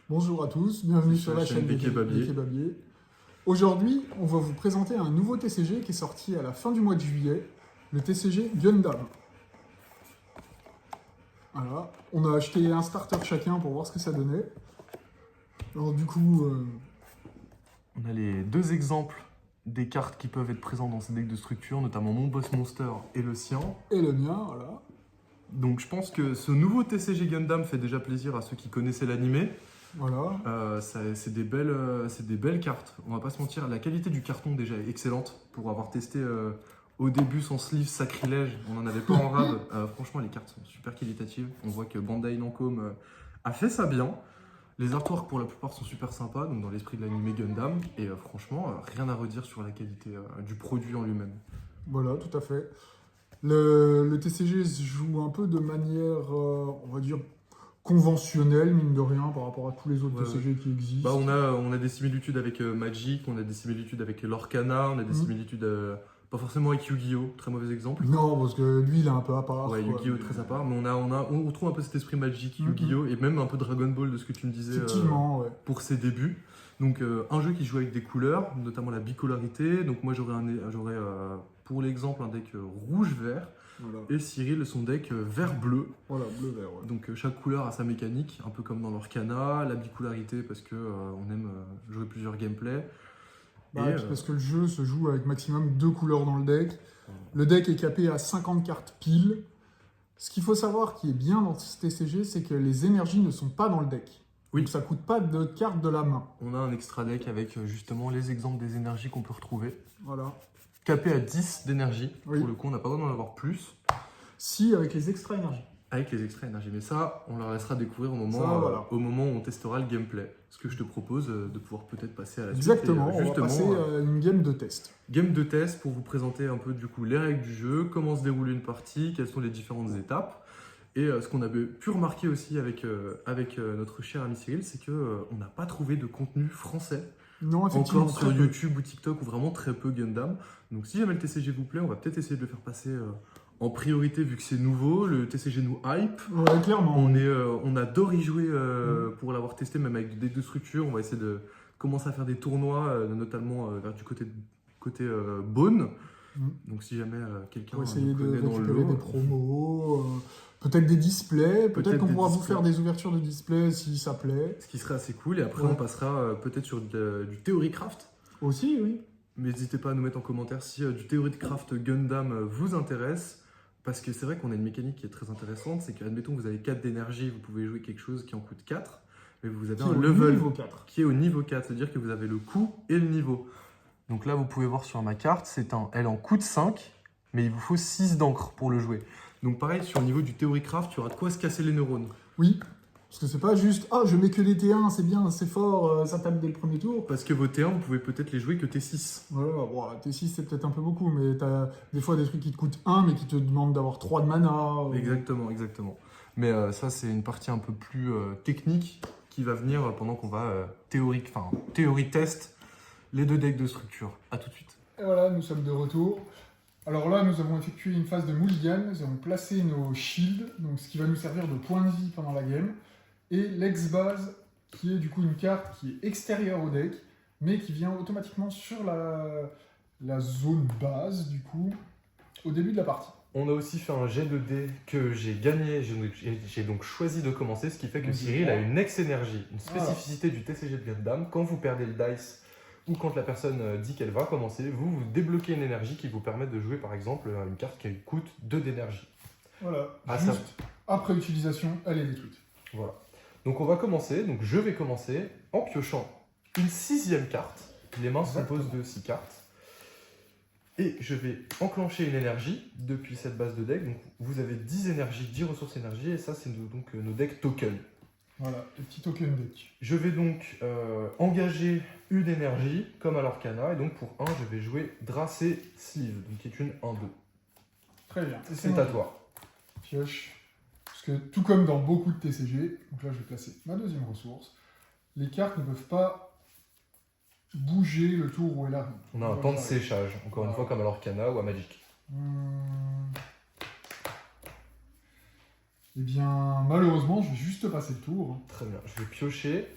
Bonjour à tous, bienvenue sur la chaîne des Kebabiers. Aujourd'hui, on va vous présenter un nouveau TCG qui est sorti à la fin du mois de juillet, le TCG Gundam. Voilà, on a acheté un starter chacun pour voir ce que ça donnait. Alors du coup, On a les deux exemples des cartes qui peuvent être présentes dans ces decks de structure, notamment mon boss monster et le sien. et le mien, voilà. Donc je pense que ce nouveau TCG Gundam fait déjà plaisir à ceux qui connaissaient l'animé. Voilà. C'est des belles cartes, on va pas se mentir. La qualité du carton déjà est excellente pour avoir testé au début son sleeve sacrilège. On n'en avait pas en rab. Franchement, les cartes sont super qualitatives. On voit que Bandai Namco a fait ça bien. Les artworks pour la plupart sont super sympas, donc dans l'esprit de l'animé Gundam. Et franchement, rien à redire sur la qualité du produit en lui-même. Voilà, tout à fait. Le TCG se joue un peu de manière, on va dire, conventionnelle, mine de rien, par rapport à tous les autres Ouais, TCG qui existent. Bah, on a des similitudes avec Magic, on a des similitudes avec l'Orcana, on a des similitudes pas forcément avec Yu-Gi-Oh, très mauvais exemple. Non, parce que lui, il est un peu à part. Ouais, quoi, Yu-Gi-Oh mais- très à part, mais on retrouve un peu cet esprit Magic, Yu-Gi-Oh et même un peu Dragon Ball de ce que tu me disais Effectivement, ouais. pour ses débuts. Donc un jeu qui joue avec des couleurs, notamment la bicolorité. Donc moi j'aurais pour l'exemple un deck rouge-vert Voilà, et Cyril son deck vert-bleu. voilà bleu-vert, ouais. Donc chaque couleur a sa mécanique, un peu comme dans l'Orcana, la bipolarité parce que on aime jouer plusieurs gameplays. Bah, Et, et puis parce que le jeu se joue avec maximum 2 couleurs dans le deck. Le deck est capé à 50 cartes pile. Ce qu'il faut savoir qui est bien dans ce TCG, c'est que les énergies ne sont pas dans le deck. Oui. Donc ça coûte pas de cartes de la main. On a un extra deck avec justement les exemples des énergies qu'on peut retrouver. Voilà. Capé à 10 d'énergie, Oui. pour le coup on n'a pas besoin d'en avoir plus. Si, avec les extra énergies. Avec les extraits énergie, mais ça on leur laissera découvrir au moment, Ça, voilà. au moment où on testera le gameplay. Ce que je te propose de pouvoir peut-être passer à la Exactement, suite. Et, on va passer à une game de test. game de test pour vous présenter un peu du coup les règles du jeu, comment se déroule une partie, quelles sont les différentes étapes. Et ce qu'on avait pu remarquer aussi avec notre cher ami Cyril, c'est qu'on n'a pas trouvé de contenu français Non, effectivement, encore sur très peu. YouTube ou TikTok ou vraiment très peu Gundam. Donc si jamais le TCG vous plaît, on va peut-être essayer de le faire passer en priorité vu que c'est nouveau. Le TCG nous hype. Ouais, clairement. On adore y jouer pour l'avoir testé, même avec des deux structures. On va essayer de commencer à faire des tournois, notamment vers du côté Beaune. Donc si jamais quelqu'un Pour essayer nous de connaît dans le récupérer lot, des promos, peut-être des displays, peut-être Peut-être qu'on des pourra vous displays. faire des ouvertures de displays si ça plaît. ce qui serait assez cool. Et après Ouais. on passera peut-être sur du Theorycraft. Aussi, oui. Mais n'hésitez pas à nous mettre en commentaire si du Theorycraft Gundam vous intéresse. Parce que c'est vrai qu'on a une mécanique qui est très intéressante, c'est que, admettons, vous avez 4 d'énergie, vous pouvez jouer quelque chose qui en coûte 4, mais vous avez Qui un est au level niveau 4. qui est au niveau 4, c'est-à-dire que vous avez le coût et le niveau. Donc là, vous pouvez voir sur ma carte, elle en coûte 5, mais il vous faut 6 d'encre pour le jouer. Donc pareil, sur le niveau du Theorycraft, tu auras de quoi se casser les neurones. Oui, parce que c'est pas juste « Ah, je mets que des T1, c'est bien, c'est fort, ça tape dès le premier tour. Parce que vos T1, vous pouvez peut-être les jouer que T6. » Voilà, bon, T6 c'est peut-être un peu beaucoup, mais t'as des fois des trucs qui te coûtent 1, mais qui te demandent d'avoir 3 de mana. Exactement. Mais ça, c'est une partie un peu plus technique qui va venir pendant qu'on va théorie test les deux decks de structure. À tout de suite. Et voilà, nous sommes de retour. Alors là, nous avons effectué une phase de mulligan, nous avons placé nos shields, donc ce qui va nous servir de point de vie pendant la game, et l'ex-base, qui est du coup une carte qui est extérieure au deck, mais qui vient automatiquement sur la zone base, du coup, au début de la partie. On a aussi fait un jet de dés que j'ai gagné. J'ai donc choisi de commencer, ce qui fait que Ok. Cyril a une ex-énergie, une spécificité du TCG de Gundam. Quand vous perdez le dice ou quand la personne dit qu'elle va commencer, vous débloquez une énergie qui vous permet de jouer par exemple une carte qui coûte 2 d'énergie. Voilà, Ah, juste après utilisation, elle est détruite. Voilà. Donc on va commencer, donc je vais commencer en piochant une 6e carte. Les mains se composent de 6 cartes. Et je vais enclencher une énergie depuis cette base de deck. Donc vous avez 10 énergies, 10 ressources énergie, et ça c'est donc nos decks tokens. Voilà, le petit token deck. Je vais donc engager une énergie, comme à l'Orcana, et donc pour 1, je vais jouer Dracé Sleeve, donc qui est une 1-2. Très bien. C'est à toi. Pioche. Parce que tout comme dans beaucoup de TCG, donc là je vais placer ma deuxième ressource, les cartes ne peuvent pas bouger le tour où elle arrive. On a un temps de séchage, encore une fois comme à l'Orcana ou à Magic. Eh bien, malheureusement, je vais juste passer le tour. Très bien, je vais piocher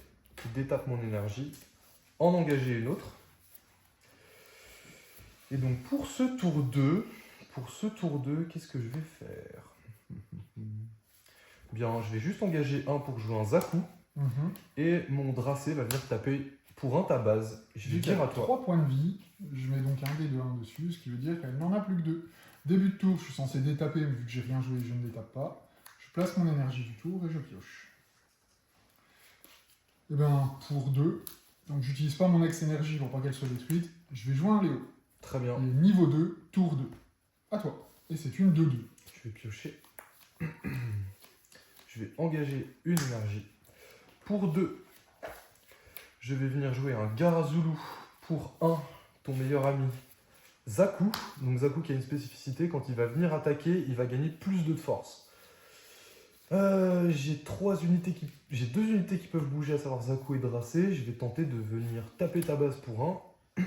détape mon énergie, en engager une autre. Et donc pour ce tour 2, qu'est-ce que je vais faire? Bien, je vais juste engager un pour jouer un Zaku. Et mon Dracé va venir taper pour un ta base. Je vais dire à toi. 3 points de vie. Je mets donc un dé de 1 dessus, ce qui veut dire qu'elle n'en a plus que 2. Début de tour, je suis censé détaper, mais vu que j'ai rien joué, je ne détape pas. Je place mon énergie du tour et je pioche. Et bien, pour 2, donc j'utilise pas mon ex-énergie pour pas qu'elle soit détruite, je vais jouer un Léo. Très bien. Et niveau 2, tour 2. À toi. Et c'est une 2-2. Je vais piocher. Je vais engager une énergie. Pour 2, je vais venir jouer un Garazulu. Pour 1, ton meilleur ami, Zaku. Donc Zaku qui a une spécificité, quand il va venir attaquer, il va gagner plus 2 de force. J'ai 2 unités qui peuvent bouger, à savoir Zaku et Dracé. Je vais tenter de venir taper ta base pour 1.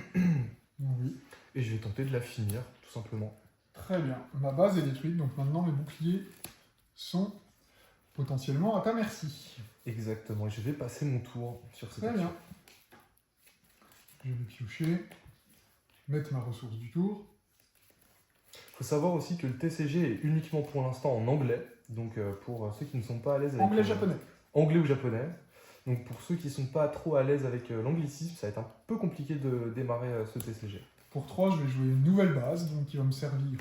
Oui. Et je vais tenter de la finir, tout simplement. Très bien. Ma base est détruite, donc maintenant mes boucliers sont potentiellement à ta merci. Exactement, et je vais passer mon tour sur cette Très action. bien. Je vais piocher, mettre ma ressource du tour. Il faut savoir aussi que le TCG est uniquement pour l'instant en anglais, donc pour ceux qui ne sont pas à l'aise avec... Anglais-japonais. Anglais ou japonais. Donc pour ceux qui ne sont pas trop à l'aise avec l'anglicisme, ça va être un peu compliqué de démarrer ce TCG. Pour 3, je vais jouer une nouvelle base, donc qui va me servir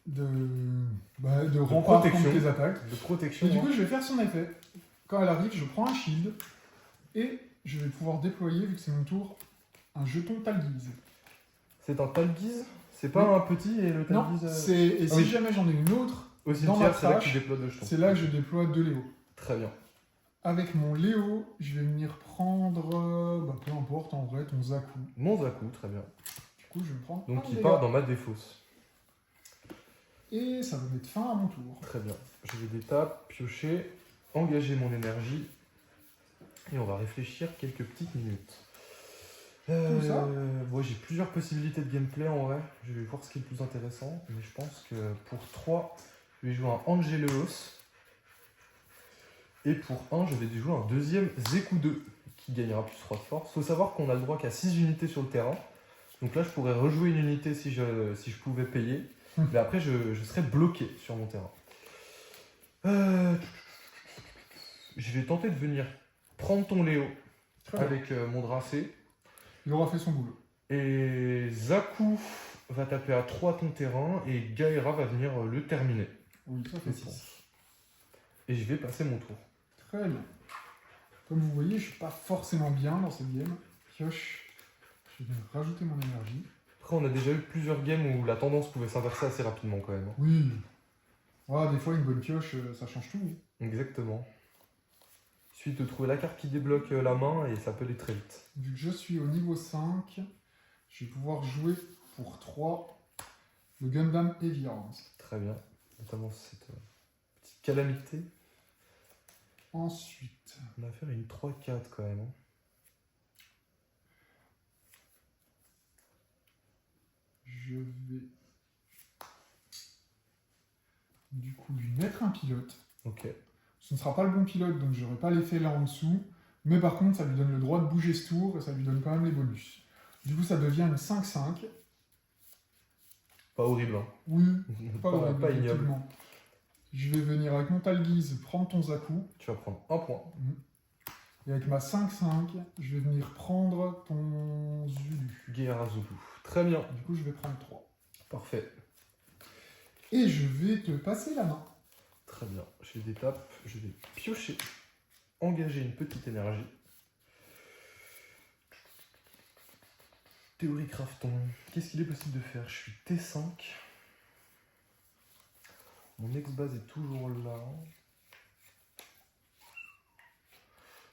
de rempart contre protection. tes attaques. De protection. Et du coup, je vais faire son effet. Quand elle arrive, je prends un shield et je vais pouvoir déployer, vu que c'est mon tour, un jeton Talguise. C'est un Talguise? C'est pas Oui. un petit et le Non, Talguise et si oui. jamais j'en ai une autre, Au dans ma cimetière, c'est là que trash, tu déploies 2 jetons. c'est là que je déploie 2 Léo. Très bien. Avec mon Léo, je vais venir prendre, peu importe en vrai, ton Zaku. Mon Zaku, très bien. Du coup, je vais me prendre Donc un il dégât. part dans ma défausse. Et ça va mettre fin à mon tour. Très bien. Je vais détape, piocher, engager mon énergie. Et on va réfléchir quelques petites minutes. Tout ça Bon, j'ai plusieurs possibilités de gameplay en vrai. Je vais voir ce qui est le plus intéressant. Mais je pense que pour 3, je vais jouer un Angelos. Et pour 1, je vais jouer un deuxième Zeku 2 qui gagnera plus 3 de force. Il faut savoir qu'on a le droit qu'à 6 unités sur le terrain. Donc là, je pourrais rejouer une unité si je pouvais payer. Mais après, je serais bloqué sur mon terrain. Je vais tenter de venir prendre ton Léo avec mon Dracé. Il aura fait son boulot. Et Zaku va taper à 3 ton terrain et Gaïra va venir le terminer. Oui, ça fait Je 6. pense. Et je vais passer mon tour. Très bien. Comme vous voyez, je suis pas forcément bien dans cette game. Pioche. Je vais rajouter mon énergie. Après, on a déjà eu plusieurs games où la tendance pouvait s'inverser assez rapidement quand même. Oui. Ouais, des fois, une bonne pioche, ça change tout. Exactement. Il suffit de trouver la carte qui débloque la main et ça peut aller très vite. Vu que je suis au niveau 5, je vais pouvoir jouer pour 3 le Gundam Heavy Arms. Très bien. Notamment cette petite calamité. Ensuite, On va faire une 3-4 quand même. je vais du coup lui mettre un pilote. Ok. Ce ne sera pas le bon pilote, donc j'aurai pas l'effet là en dessous. Mais par contre, ça lui donne le droit de bouger ce tour et ça lui donne quand même les bonus. Du coup, ça devient une 5-5. Pas horrible. Hein. Oui, pas horrible, pas ignoble. effectivement. Je vais venir avec mon Talguise prendre ton Zaku. Tu vas prendre un point. Et avec ma 5-5, je vais venir prendre ton Zulu. Gaïra Zulu. Très bien. Du coup, je vais prendre 3. Parfait. Et je vais te passer la main. Très bien. Je les détape. Je vais piocher. Engager une petite énergie. Théorie Crafton. Qu'est-ce qu'il est possible de faire? Je suis T5. Mon ex-base est toujours là.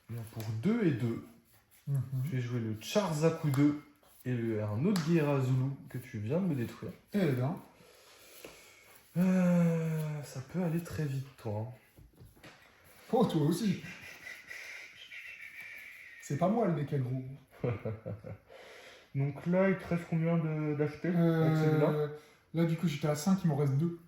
Bien, pour 2 et 2, je vais jouer le Char Zaku 2 et un autre Gaïra Zulu que tu viens de me détruire. Eh bien, Ça peut aller très vite, toi. oh, toi aussi. C'est pas moi le mec gros. Donc là, il te reste combien d'acheter avec celui-là? Là, du coup, j'étais à 5, il m'en reste 2.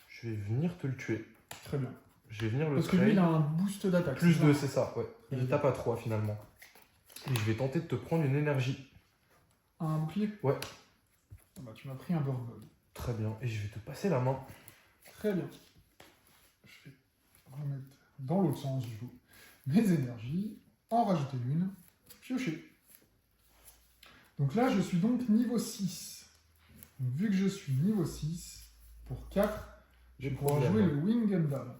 Je vais venir te le tuer. Très bien. Je vais venir le Parce que lui, il a trade. un boost d'attaque. Plus c'est 2, ça c'est ça, ouais. Il tape à 3 finalement. Et je vais tenter de te prendre une énergie. Un bouclier. Ouais. Ah bah, tu m'as pris un Burn Ball. Très bien. Et je vais te passer la main. Très bien. Je vais remettre dans l'autre sens du coup mes énergies, en rajouter une, piocher. Donc là, je suis donc niveau 6. Donc, vu que je suis niveau 6, pour 4, je vais pouvoir jouer le Wing Gundam.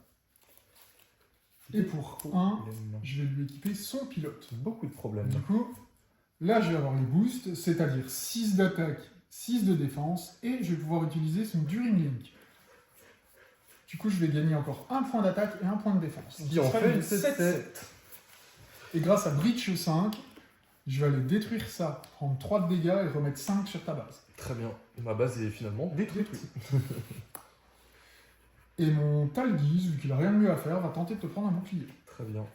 Et pour 1, je vais lui équiper son pilote. Beaucoup de problèmes. Du coup, là, je vais avoir les boosts, c'est-à-dire 6 d'attaque, 6 de défense, et je vais pouvoir utiliser son During Link. Du coup, je vais gagner encore un point d'attaque et un point de défense. Ce qui en fait une 7-7. Et grâce à Breach 5, je vais aller détruire ça, prendre 3 de dégâts et remettre 5 sur ta base. Très bien. Ma base est finalement détruite. Et mon Talgiz, vu qu'il a rien de mieux à faire, va tenter de te prendre un bouclier. Très bien.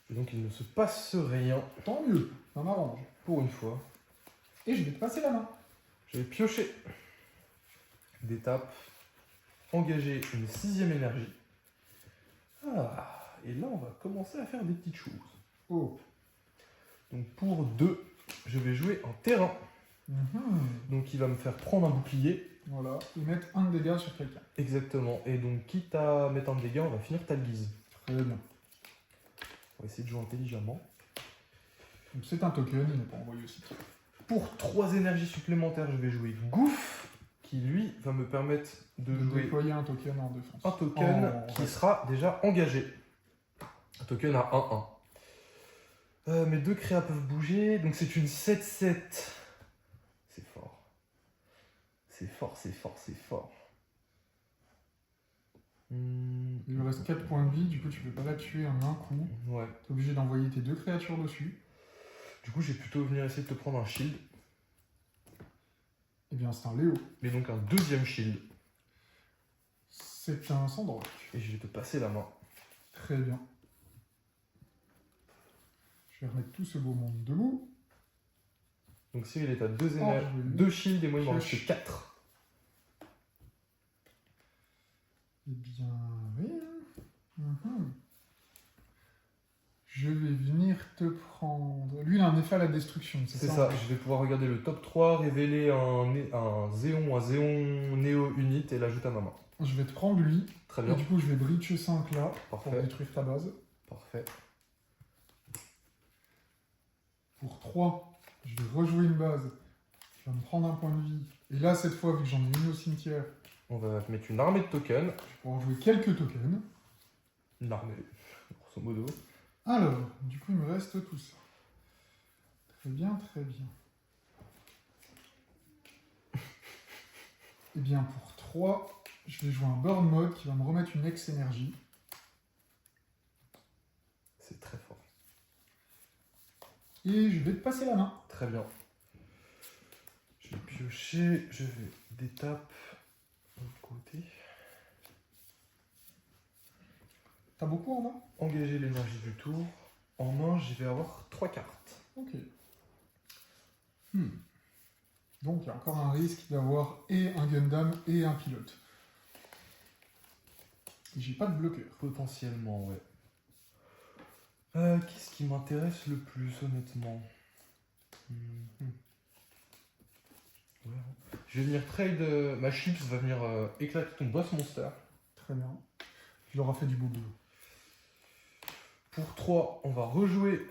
Et donc il ne se passe rien Tant mieux, ça m'arrange. pour une fois. Et je vais te passer la main. Je vais piocher des tapes, engager une 6e énergie. Ah, et là on va commencer à faire des petites choses. Oh. Donc pour 2, je vais jouer un terrain. Donc il va me faire prendre un bouclier. Voilà, et mettre un de dégâts sur quelqu'un. Exactement. Et donc quitte à mettre un dégât, on va finir Talgiz. Très bien. On va essayer de jouer intelligemment. Donc c'est un token, il n'est pas envoyé aussi. Pour 3 énergies supplémentaires, je vais jouer Goof, qui lui va me permettre de jouer déployer un token en défense. un token qui sera déjà engagé. Un token à 1-1. Mes 2 créas peuvent bouger, donc c'est une 7-7. C'est fort. C'est fort, c'est fort, c'est fort. Il lui reste 4 points de vie, du coup tu peux pas la tuer en un coup. Ouais. Tu es obligé d'envoyer tes 2 créatures dessus. Du coup, j'ai plutôt venir essayer de te prendre un shield. Eh bien c'est un Léo. Mais donc un 2e shield. C'est un Sandrock. Et je vais te passer la main. Très bien. Je vais remettre tout ce beau monde debout. Donc Cyril est à 2 je énergies, vais 2 shields et moi il m'en pioche. reste 4. Eh bien, oui. Mhm. Je vais venir te prendre... Lui, il a un effet à la destruction, C'est ça, je vais pouvoir regarder le top 3, révéler un Zéon Néo Unit et l'ajouter à ma main. Je vais te prendre lui. Très Et bien. du coup, je vais Breach 5 là, pour Parfait. détruire ta base. Parfait. Pour 3, je vais rejouer une base. Je vais me prendre un point de vie. Et là, cette fois, vu que j'en ai une au cimetière, On va mettre une armée de tokens. je vais pouvoir jouer quelques tokens. Une armée, grosso modo. Alors, du coup, il me reste tout ça. Très bien, très bien. Et bien, pour 3, je vais jouer un Burn Mode qui va me remettre une ex-énergie. C'est très fort. Et je vais te passer la main. Très bien. Je vais piocher, je vais détape de l'autre côté. T'as beaucoup en main? Engager l'énergie du tour. En main, je vais avoir 3 cartes. Ok. Donc, il y a encore un risque d'avoir et un Gundam et un pilote. Et j'ai pas de bloqueur. Potentiellement, ouais. Qu'est-ce qui m'intéresse le plus, honnêtement? Ouais. Je vais venir trade. Ma chips va venir éclater ton boss monster. Très bien. Il aura fait du beau boulot. Pour 3, on va rejouer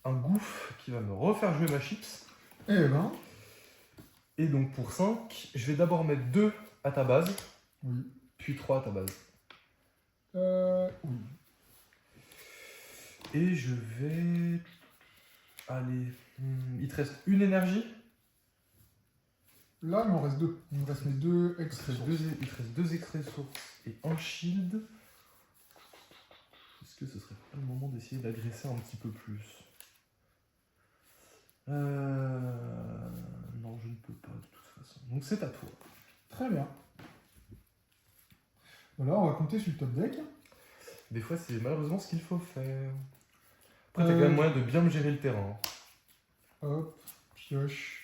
un Goof qui va me refaire jouer ma chips. Eh ben, Et donc pour 5, je vais d'abord mettre 2 à ta base, oui. puis 3 à ta base. Oui. Et je vais... Allez, il te reste une énergie. Là, il m'en reste 2. Il me reste mes 2 Il te extraits. reste 2 extraits sources et un shield. Est-ce que ce serait pas le moment d'essayer d'agresser un petit peu plus? Non, je ne peux pas de toute façon. Donc c'est à toi. Très bien. Voilà, on va compter sur le top deck. Des fois, c'est malheureusement ce qu'il faut faire. Après, t'as quand même moyen de bien me gérer le terrain. Hop, pioche.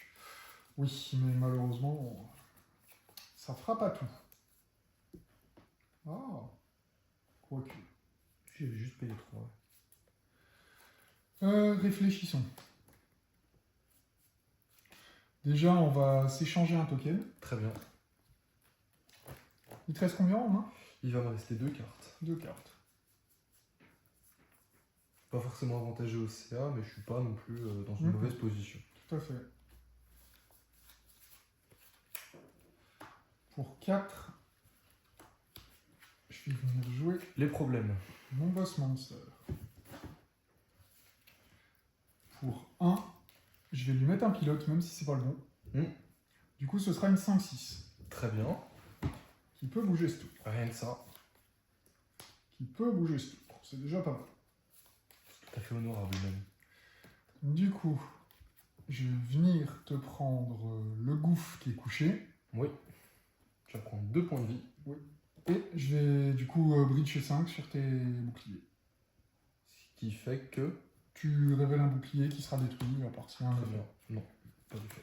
Oui, mais malheureusement, ça fera pas tout. Ah. 3 cubes. J'ai juste payé 3. Réfléchissons. Déjà, on va s'échanger un token. Très bien. Il te reste combien en main? Il va me rester 2 cartes. 2 cartes. Pas forcément avantagé au CA, mais je suis pas non plus dans une mauvaise position. Tout à fait. Pour 4, je vais venir jouer Les problèmes. mon boss monster. Pour 1, je vais lui mettre un pilote, même si c'est pas le bon. Du coup, ce sera une 5-6. Très bien. Qui peut bouger ce tour. Rien que ça. Qui peut bouger ce tour. C'est déjà pas mal. Tout à fait honorable même. Du coup, je vais venir te prendre le gouffre qui est couché. Oui. Tu vas prendre 2 points de vie. Et je vais du coup bridge 5 sur tes boucliers. Ce qui fait que... Tu révèles un bouclier qui sera détruit à partir d'un Très effet. bien. Non, pas du tout.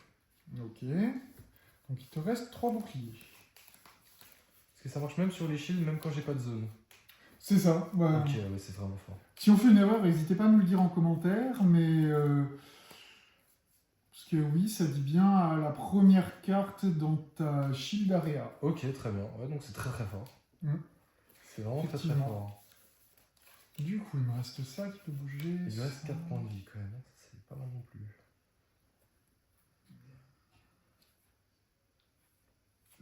Ok. Donc il te reste 3 boucliers. Est-ce que ça marche même sur les shields, même quand j'ai pas de zone? C'est ça. Bah, Ok, ouais, c'est vraiment fort. si on fait une erreur, n'hésitez pas à nous le dire en commentaire, mais parce que oui, ça dit bien à la première carte dans ta shield area. Ok, très bien. Ouais, donc c'est très très fort. C'est vraiment très très Effectivement. fort. Du coup, il me reste ça qui peut bouger. Il me reste ça. 4 points de vie quand même. Ça, c'est pas mal non plus.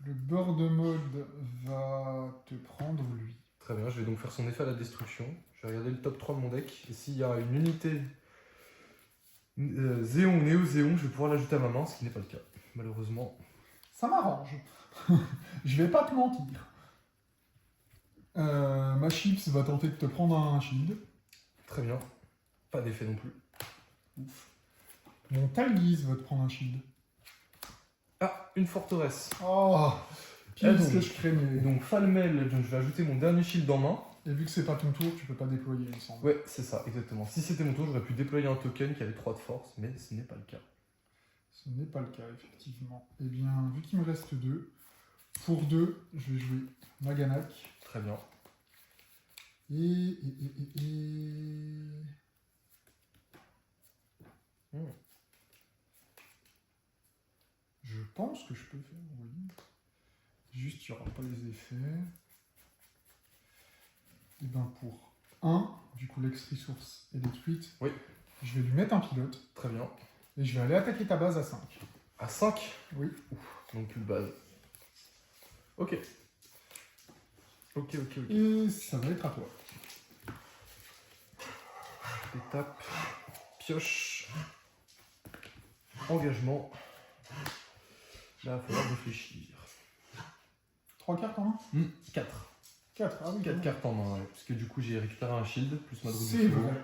Le bird mode va te prendre lui. Très bien, je vais donc faire son effet à la destruction. Je vais regarder le top 3 de mon deck. Et s'il y a une unité Zéon ou Néo-Zéon, je vais pouvoir l'ajouter à ma main, ce qui n'est pas le cas. Malheureusement. Ça m'arrange. Je vais pas te mentir. Ma chips va tenter de te prendre un shield. Très bien. Pas d'effet non plus. Ouf. Mon Talguise va te prendre un shield. Ah, une forteresse. Oh, pile Ah, ce donc. que je craignais. Donc Falmel, donc je vais ajouter mon dernier shield en main. Et vu que c'est pas ton tour, tu peux pas déployer, il me semble. Ouais, c'est ça, exactement. Si c'était mon tour, j'aurais pu déployer un token qui avait 3 de force, mais ce n'est pas le cas. Ce n'est pas le cas, effectivement. Eh bien, vu qu'il me reste 2, pour 2, je vais jouer Maganak. Très bien. Et... Je pense que je peux faire, oui. Juste, il n'y aura pas les effets. Et bien pour 1, du coup l'ex-resource est détruite. Oui. Je vais lui mettre un pilote. Très bien. Et je vais aller attaquer ta base à 5. À 5. Oui. Donc plus de base. Ok. Ok. Et ça va être à toi. Étape. Pioche. Engagement. Là, il va falloir réfléchir. 3 cartes en main 4. 4, ah oui. 4 cartes en main, ouais. Parce que du coup, j'ai récupéré un shield, plus ma drogue C'est de feu. vrai.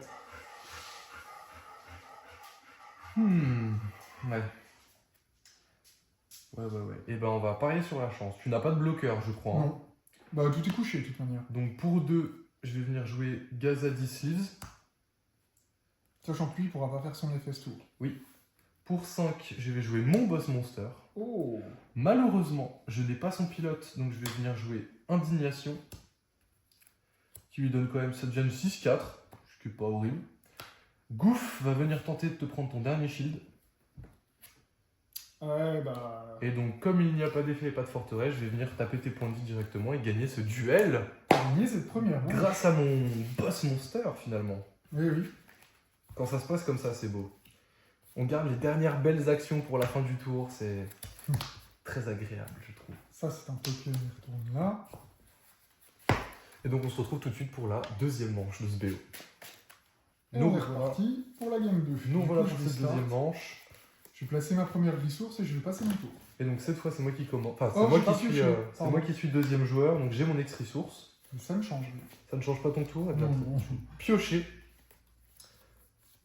Ouais. Ouais. Et ben, on va parier sur la chance. Tu n'as pas de bloqueur, je crois. Hein. Non. Bah tout est couché de toute manière. Donc pour 2, je vais venir jouer Gazadi Sleeves. Sachant que lui, il pourra pas faire son effet ce tour. Pour 5, je vais jouer mon boss monster. Oh. Malheureusement, je n'ai pas son pilote, donc je vais venir jouer Indignation. Qui lui donne quand même, ça devient 6-4, ce qui n'est pas horrible. Goof va venir tenter de te prendre ton dernier shield. Ouais, bah... Et donc, comme il n'y a pas d'effet et pas de forteresse, je vais venir taper tes points de vie directement et gagner ce duel gagner cette première. Hein. grâce à mon boss monster finalement. Oui. Quand ça se passe comme ça, c'est beau. On garde les dernières belles actions pour la fin du tour, c'est très agréable, je trouve. Ça, c'est un token, il retourne là. Et donc, on se retrouve tout de suite pour la deuxième manche de ce BO. Et Nous on est voilà, reparti pour la game 2. nous Du voilà coup, pour je cette restart. deuxième manche. Je vais placer ma première ressource et je vais passer mon tour. Et donc, cette fois, c'est moi qui commence. Enfin, c'est Oh, moi, j'ai pas qui suis, pioché. c'est Pardon. moi qui suis deuxième joueur, donc j'ai mon ex-resource. Mais ça me change. Ça ne change pas ton tour, et bien, Non. piocher,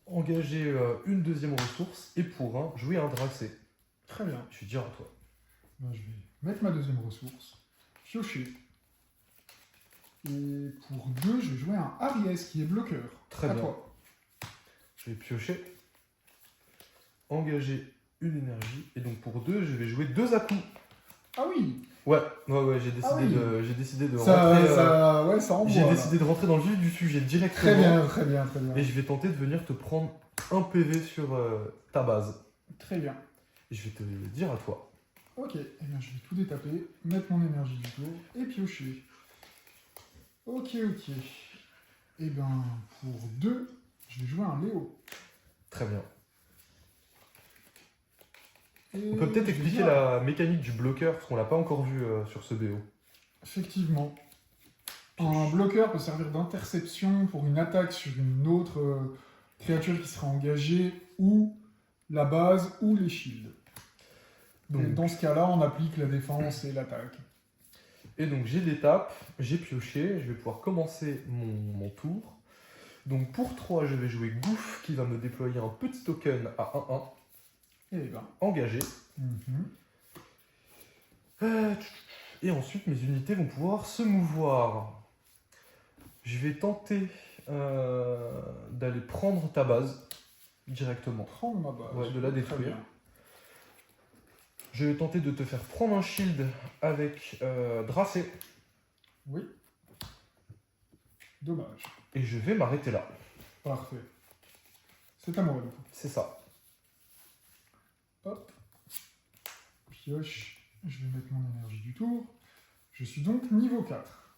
engager une deuxième ressource, et pour un, jouer un Dracé. Très bien. Je suis dire à toi. Ben, je vais mettre ma deuxième ressource. Piocher. Et pour 2, je vais jouer un Aries qui est bloqueur. Très À bien. toi. Je vais piocher, engager une énergie, et donc pour 2, je vais jouer 2 à-coups. Ah oui. Ouais, j'ai décidé, Ah oui. j'ai décidé de Ça, rentrer. ouais, ça envoie. J'ai là. décidé de rentrer dans le vif du sujet directement. Très bien, très bien, très bien. Et je vais tenter de venir te prendre un PV sur ta base. Très bien. Et je vais te dire à toi. Ok, eh bien, je vais tout détaper, mettre mon énergie du tour et piocher. Ok. Eh ben, pour 2, je vais jouer un Léo. Très bien. Et On peut peut-être je vais expliquer dire- la mécanique du bloqueur, parce qu'on l'a pas encore vu sur ce BO. Effectivement. Un bloqueur peut servir d'interception pour une attaque sur une autre créature qui sera engagée, ou la base, ou les shields. Donc, Et dans ce cas-là, on applique la défense et l'attaque. et donc j'ai l'étape, j'ai pioché, je vais pouvoir commencer mon tour. Donc pour 3, je vais jouer Goof qui va me déployer un petit token à 1-1, Et ben. engagé. Mhm. Et ensuite mes unités vont pouvoir se mouvoir. Je vais tenter d'aller prendre ta base directement. Prendre ma base. Ouais, de la Très détruire. bien. Je vais tenter de te faire prendre un shield avec Dracé. Oui. Dommage. Et je vais m'arrêter là. Parfait. C'est à moi, du coup. C'est ça. Hop. Pioche. Je vais mettre mon énergie du tour. Je suis donc niveau 4.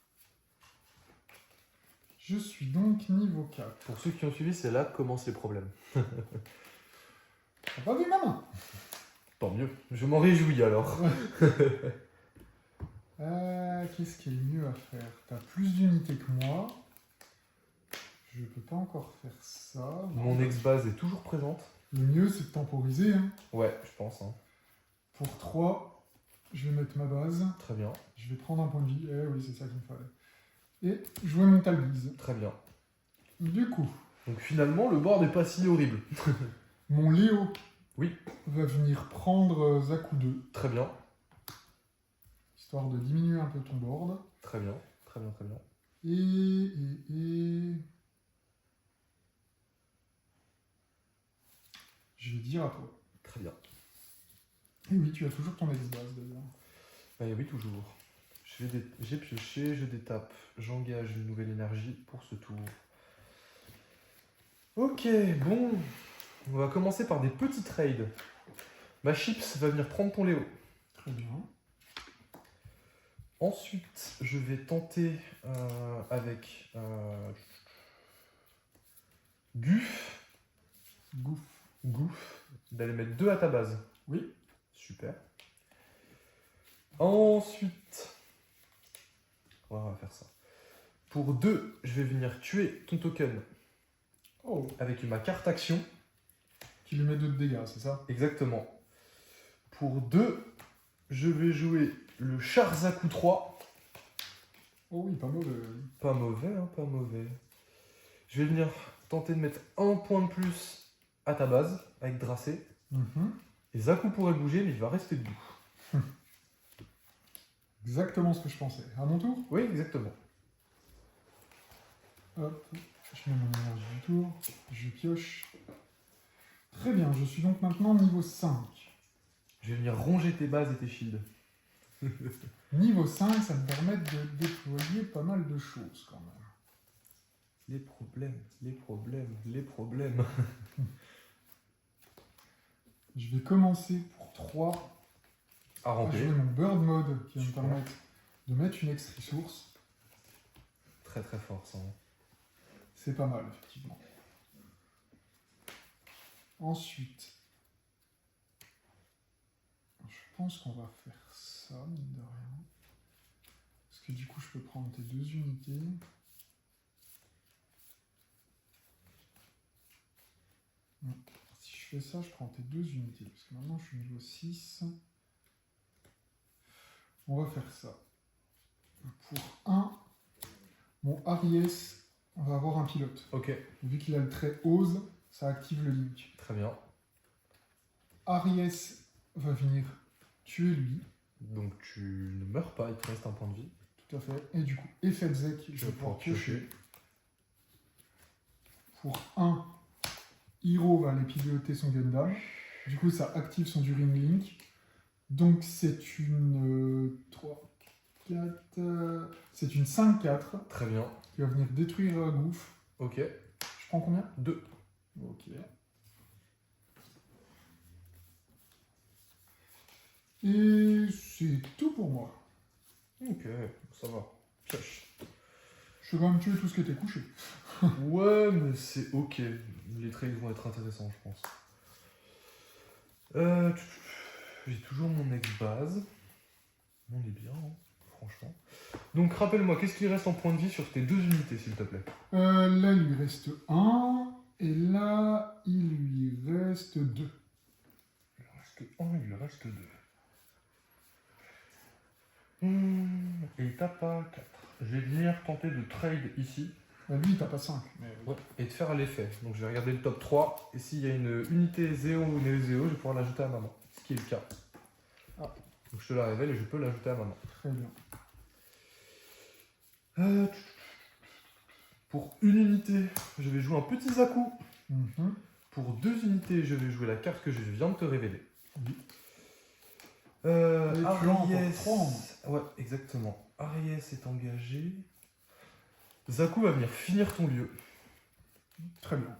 Je suis donc niveau 4. Pour ceux qui ont suivi, c'est là que commencent les problèmes. T'as pas vu ma main? Tant mieux. Je m'en réjouis alors. Qu'est-ce qu'il y a mieux à faire? T'as plus d'unités que moi. Je peux pas encore faire ça. Mon ex-base est toujours présente. Le mieux, c'est de temporiser. Hein. Ouais, je pense. Hein. Pour 3, je vais mettre ma base. Très bien. Je vais prendre un point de vie. Eh oui, c'est ça qu'il me fallait. Et jouer mon Talbise. Très bien. Du coup, Donc finalement, le board n'est pas si horrible. mon Léo Oui. va venir prendre Zaku 2, Très bien. histoire de diminuer un peu ton board. Très bien. Très bien, très bien. Et... Je vais dire à toi. Très bien. Et oui, tu as toujours ton ex-base d'ailleurs. Oui, toujours. J'ai pioché, je détape. J'engage une nouvelle énergie pour ce tour. Ok, bon. On va commencer par des petits trades. Ma Chips va venir prendre ton Léo. Très bien. Ensuite, je vais tenter avec Guf, Goof. d'aller mettre 2 à ta base. Oui. Super. Ensuite, on va faire ça. Pour 2, je vais venir tuer ton token Oh, avec ma carte action. qui lui met 2 de dégâts, c'est ça? Exactement. Pour 2, je vais jouer le Charzaku 3. Oh oui, pas mauvais. Pas mauvais, hein, pas mauvais. Je vais venir tenter de mettre un point de plus à ta base avec Dracé. Mhm. Et Zaku pourrait bouger, mais il va rester debout. Exactement ce que je pensais. À mon tour? Oui, exactement. Hop, je mets mon énergie du tour, je pioche. Très bien, je suis donc maintenant niveau 5. Je vais venir ronger tes bases et tes shields. Niveau 5, ça me permet de déployer pas mal de choses quand même. Les problèmes, les problèmes, les problèmes. Je vais commencer pour 3 À à ramper. jouer mon Bird Mode qui va me Super. permettre de mettre une extra source. Très très fort ça. Hein. C'est pas mal, effectivement. Ensuite, je pense qu'on va faire ça, mine de rien. Parce que du coup, je peux prendre tes 2 unités. Non. Si je fais ça, je prends tes 2 unités. Parce que maintenant, je suis niveau 6. On va faire ça. Pour 1, mon Aries va avoir un pilote. Ok, Vu qu'il a le trait Ose, ça active le link. très bien. Aries va venir tuer lui, Donc tu ne meurs pas, il te reste un point de vie. tout à fait. Et du coup, effet de Zek, je Je vais vais pouvoir pouvoir piocher. piocher. Pour 1, Hiro va aller piloter son Gundam. Du coup, ça active son During Link. Donc c'est une 3, 4, c'est une 5-4 Très bien. qui va venir détruire Gouffre. Ok. Je prends combien? 2. Ok. Et c'est tout pour moi. Ok, ça va. Pioche. Je vais quand même tuer tout ce qui était couché. Ouais, mais c'est ok. Les trades vont être intéressants, je pense. J'ai toujours mon ex-base. On est bien, hein, franchement. Donc, rappelle-moi, qu'est-ce qu'il reste en point de vie sur tes 2 unités, s'il te plaît? Là, il lui reste 1. Et là, il lui reste 2. Il lui reste 1, il lui reste 2. Et il tape à 4. Je vais venir tenter de trade ici. Bah, lui, il tape à 5. Mais... Ouais, et de faire l'effet. Donc je vais regarder le top 3. Et s'il y a une unité Zéo ou Néo-Zéo, je vais pouvoir l'ajouter à ma main. Ce qui est le cas. Ah. Donc je te la révèle et je peux l'ajouter à ma main. Très bien. Pour une unité, je vais jouer un petit Zaku. Mhm. Pour 2 unités, je vais jouer la carte que je viens de te révéler. Oui. tu as encore Aries. 3 en main. Ouais, exactement. Aries est engagé. Zaku va venir finir ton lieu. Très bien.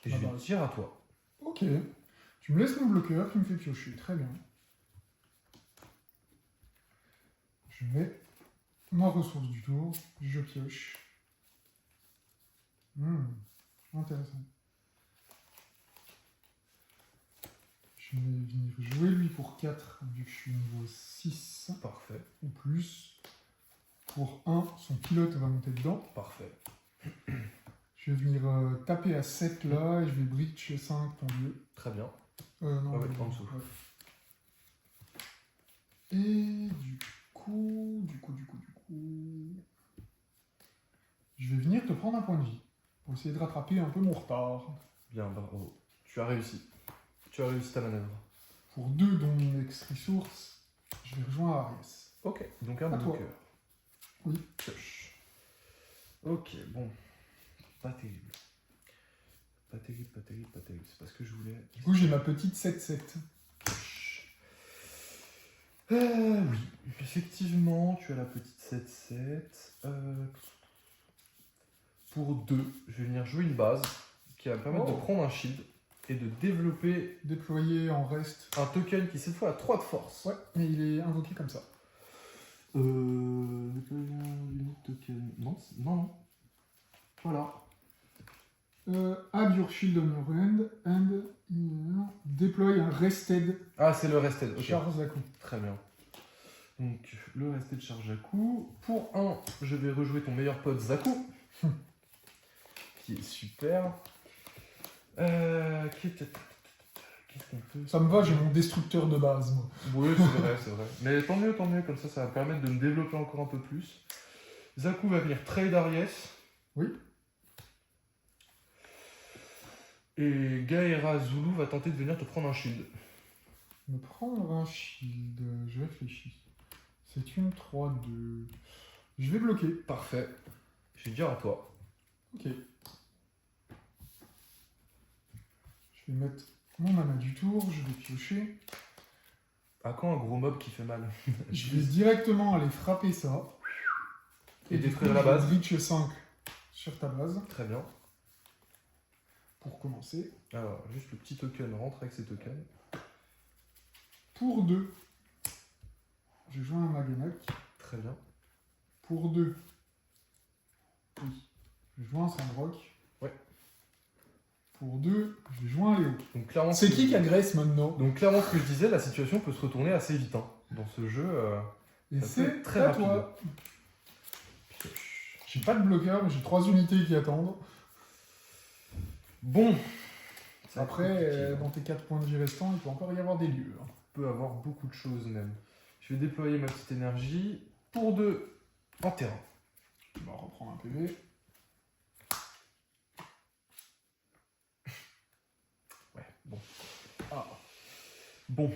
Et je vais tirer à toi. Ok. Tu me laisses mon bloqueur, tu me fais piocher. Très bien. Je mets ma ressource du tour. Je pioche. Intéressant. Je vais venir jouer lui pour 4, vu que je suis niveau 6 Parfait. ou plus. Pour 1, son pilote va monter dedans. Parfait. Je vais venir taper à 7 là et je vais breach 5 ton lieu. Très bien. Non, Ouais, en dessous. ouais. Et du coup, je vais venir te prendre un point de vie pour essayer de rattraper un peu mon retard. Bien, bravo. Tu as réussi. Tu as réussi ta manœuvre. Pour 2 dont mon ex-resource, je vais rejoindre Ariès. Ok, donc un À toi. bloqueur. Oui. Pioche. Ok, bon. Pas terrible. Pas terrible, pas terrible, pas terrible. C'est pas ce que je voulais. Du coup, j'ai ma petite 7-7. Pioche. Oui, effectivement, tu as la petite 7-7. Pour 2, je vais venir jouer une base qui va me permettre de prendre un shield et de développer Déployé en reste. un token qui cette fois a 3 de force. Ouais, mais il est invoqué comme ça. Déployer un unique token. Non, non. Voilà. Add your shield on your hand and deploy un rested Ah, c'est le rested. Ok. charge à coup. Très bien. Donc, le rested charge à coup. Pour 1, je vais rejouer ton meilleur pote Zaku. Qui est super. Qu'est-ce qu'on peut... Ça me va, j'ai mon destructeur de base, moi. Oui, c'est vrai, c'est vrai. Mais tant mieux, comme ça va me permettre de me développer encore un peu plus. Zaku va venir trade Aries. Oui. Et Gaera Zulu va tenter de venir te prendre un shield. Me prendre un shield, je réfléchis. C'est une 3-2. Je vais bloquer. Parfait. Je vais dire à toi. Ok. Je vais mettre mon mana du tour, je vais piocher. À quand un gros mob qui fait mal? Je vais directement aller frapper ça. Et du détruire coup, la je vais base. breach 5 sur ta base, Très bien. pour commencer. Alors, juste le petit token rentre avec ses tokens. Pour 2, je joue un Maganak. Très bien. Pour 2, oui, je joue un Sandrock. Ouais. Pour 2, je joue un Léo. Donc, clairement, C'est qui agresse maintenant? Donc, clairement, ce que je disais, la situation peut se retourner assez vite. Hein. Dans ce jeu, Et ça c'est peut être très à rapide. toi. J'ai pas de bloqueur, mais j'ai 3 unités qui attendent. Bon. Ça Après, va être compliqué, hein. dans tes 4 points de vie restants, il peut encore y avoir des lieux. Il peut avoir beaucoup de choses même. Je vais déployer ma petite énergie. Pour 2, en terrain. On va reprendre un PV. Ouais, bon. Ah. Bon.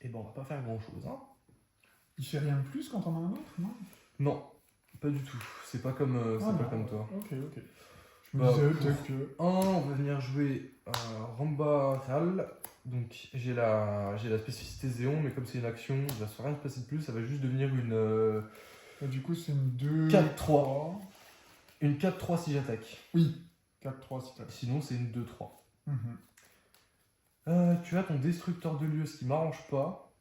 Et ben, on va pas faire grand chose, hein. Il fait rien de plus quand on a un autre, non? Non, pas du tout. C'est pas comme, comme toi. Ok. Je me Bah, disais pour peut-être que... On va venir jouer un Ramba Ral Donc j'ai la spécificité Zéon, mais comme c'est une action, il va se rien se passer de plus, ça va juste devenir une Du coup, c'est une 2... 4-3. Une 4-3 si j'attaque. Oui, 4-3 si t'as. Sinon c'est une 2-3. Mhm. Tu as ton destructeur de lieu, ce qui m'arrange pas.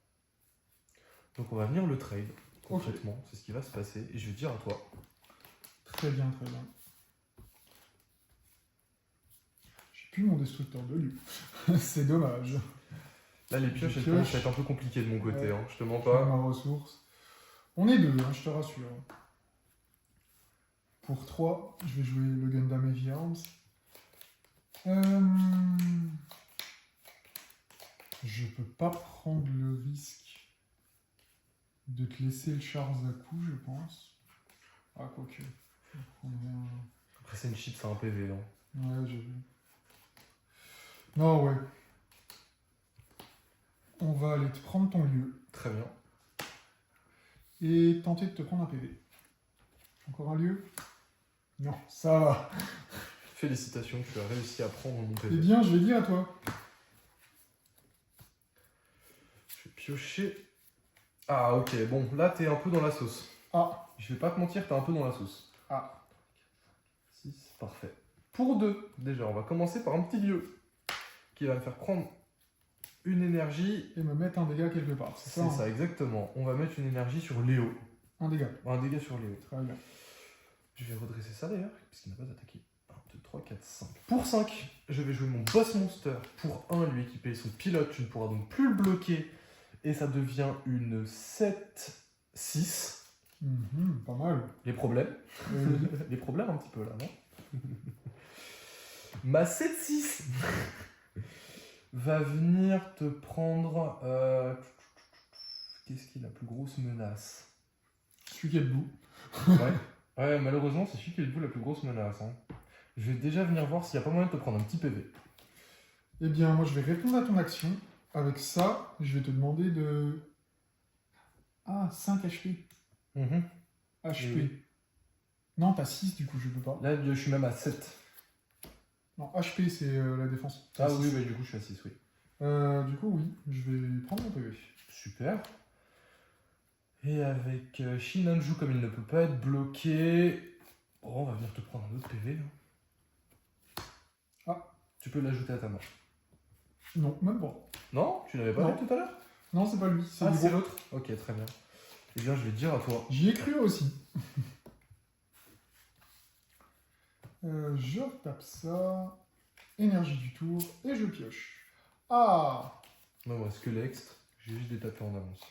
Donc on va venir le trade, concrètement, c'est ce qui va se passer. Et je vais dire à toi. Très bien, très bien. J'ai plus mon destructeur de lieu. C'est dommage. Là les pioches, elles commencent à être un peu compliquées de mon côté, Ouais. hein, je te mens J'ai pas. ma ressource. On est deux, hein, je te rassure. Pour 3, je vais jouer le Gundam Heavy Arms. Je peux pas prendre le risque de te laisser le char Zaku, je pense. Ah, quoique. Je prendrais un... Après c'est une chip, c'est un PV. Hein. Ouais, j'ai vu. Non, ouais. On va aller te prendre ton lieu Très bien. et tenter de te prendre un PV. Encore un lieu? Non, ça va. Félicitations, tu as réussi à prendre mon Eh PV. bien, je vais dire à toi. Je vais piocher. Ah ok, bon, là t'es un peu dans la sauce. Ah, Je vais pas te mentir, t'es un peu dans la sauce. ah. 6, parfait. Pour 2, déjà, on va commencer par un petit lieu qui va me faire prendre une énergie. Et me mettre un dégât quelque part, c'est ça, C'est ça, exactement. On va mettre une énergie sur Léo. Un dégât. Un dégât sur Léo. Très bien. Je vais redresser ça d'ailleurs, puisqu'il n'a pas attaqué. 1, 2, 3, 4, 5. Pour 5, je vais jouer mon boss monster. Pour 1, lui équiper son pilote. Tu ne pourras donc plus le bloquer. Et ça devient une 7, 6. Pas mal. Les problèmes. Euh, Les problèmes un petit peu là, non? Ma 7-6 va venir te prendre. Qu'est-ce qui est la plus grosse menace? celui qui est debout. Ouais, malheureusement, c'est celui qui est debout la plus grosse menace. Hein. Je vais déjà venir voir s'il n'y a pas moyen de te prendre un petit PV. Eh bien, moi, je vais répondre à ton action. Avec ça, je vais te demander de... Ah, 5 HP. HP. Oui. Non, t'as 6, du coup, je peux pas. Là, je suis même à 7. Non, HP, c'est la défense. Ah C'est oui, 6. bah, du coup, je suis à 6, oui. Du coup, oui, je vais prendre mon PV. Super. Et avec Shinanju, comme il ne peut pas être bloqué, on va venir te prendre un autre PV. Ah. Tu peux l'ajouter à ta main. Non, même pas. Non? Tu l'avais pas Non. vu tout à l'heure? Non, c'est pas lui, c'est Ah, du c'est gros. l'autre? Ok, très bien. Eh bien, je vais te dire à toi. J'y ai cru aussi. Je tape ça. Énergie du tour. Et je pioche. Ah! Non, moi, que l'exte, j'ai juste des tapés en avance.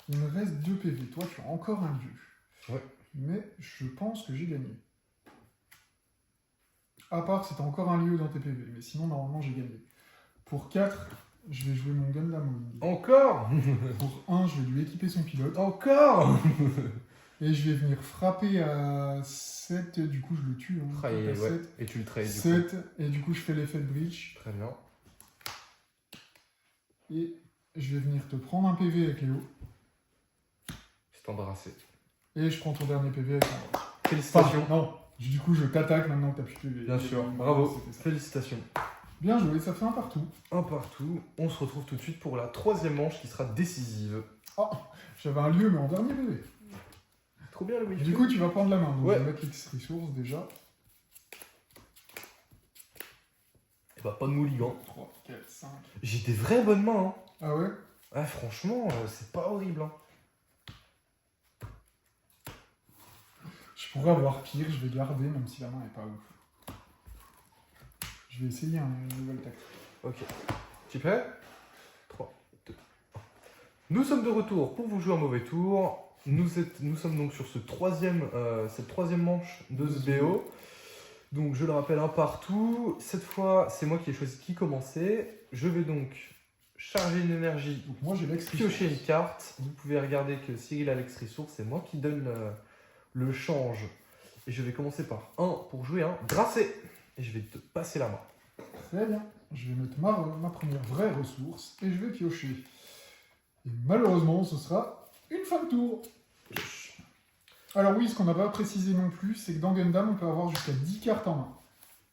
Il me reste 2 PV. Toi, tu as encore un lieu. Ouais. Mais je pense que j'ai gagné. À part si t'as encore un lieu dans tes PV. Mais sinon, normalement, j'ai gagné. Pour 4, je vais jouer mon Gundam Wing. Encore? Pour 1, je vais lui équiper son pilote. Encore? Et je vais venir frapper à 7. Du coup, je le tue. Hein, Ah, et, à ouais. 7. Et tu le trades du coup. 7. Et du coup, je fais l'effet de breach. Très bien. Et je vais venir te prendre un PV avec Léo. C'est embrassé. Et je prends ton dernier PV avec un... Félicitations. non. Du coup, je t'attaque maintenant que t'as plus de PV. Bien sûr, bravo. C'était ça. Félicitations. Bien joué, ça fait un partout. Un partout. On se retrouve tout de suite pour la 3e manche qui sera décisive. J'avais un lieu, mais en dernier PV. Trop bien le week-end. Du coup, tu vas prendre la main. Donc, Ouais. je vais mettre X-Resource déjà. Et bah, pas de mouligan. 3, 4, 5. J'ai des vraies bonnes mains. Hein. Ah ouais? Ah, franchement, c'est pas horrible. Hein. Je pourrais avoir pire, je vais garder, même si la main est pas ouf. Je vais essayer une nouvelle tactique. Ok. Tu es prêt? 3, 2, 1. Nous sommes de retour pour vous jouer un mauvais tour. Nous sommes donc sur cette troisième manche de ce BO. Donc je le rappelle, un partout. Cette fois, c'est moi qui ai choisi qui commençait. Je vais donc charger une énergie, Donc moi j'ai l'ex-resource. piocher une carte. Vous pouvez regarder que Cyril a l'ex-resource, c'est moi qui donne le change. Et je vais commencer par 1 pour jouer un bracelet. Et je vais te passer la main. Très bien. Je vais mettre ma première vraie ressource et je vais piocher. Et malheureusement, ce sera une fin de tour. Pioche. Alors oui, ce qu'on n'a pas précisé non plus, c'est que dans Gundam, on peut avoir jusqu'à 10 cartes en main.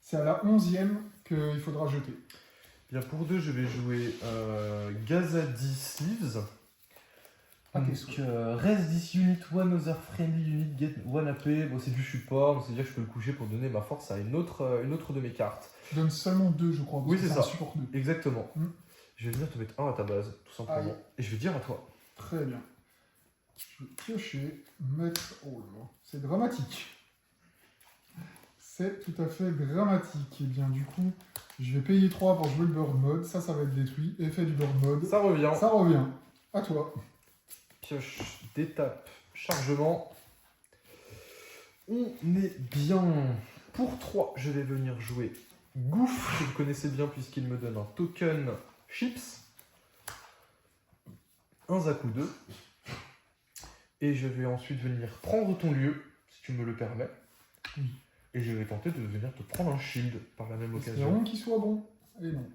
C'est à la 11e qu'il faudra jeter. Bien, pour 2, je vais jouer Gazadi Sleeves. Ah, Donc, rest this unit, one other friendly unit, get one AP. Bon, c'est du support, donc c'est-à-dire que je peux le coucher pour donner ma force à une autre de mes cartes. Tu donnes seulement 2, je crois. Parce Oui, que c'est un ça. support 2. Exactement. Mm. Je vais venir te mettre 1 à ta base, tout simplement. Aïe. Et je vais dire à toi. Très bien. Je vais piocher, mettre... Oh là là, c'est dramatique. C'est tout à fait dramatique. Et bien du coup, je vais payer 3 pour jouer le Burn Mode. Ça va être détruit. Effet du Burn Mode. Ça revient. Ça revient. À toi. Pioche, d'étape, chargement. On est bien. Pour 3, je vais venir jouer Goof, que vous connaissez bien puisqu'il me donne un token Chips. Un Zaku 2. Et je vais ensuite venir prendre ton lieu, si tu me le permets. Oui. Et je vais tenter de venir te prendre un shield par la même occasion. Espérons qu'il soit bon. Et non.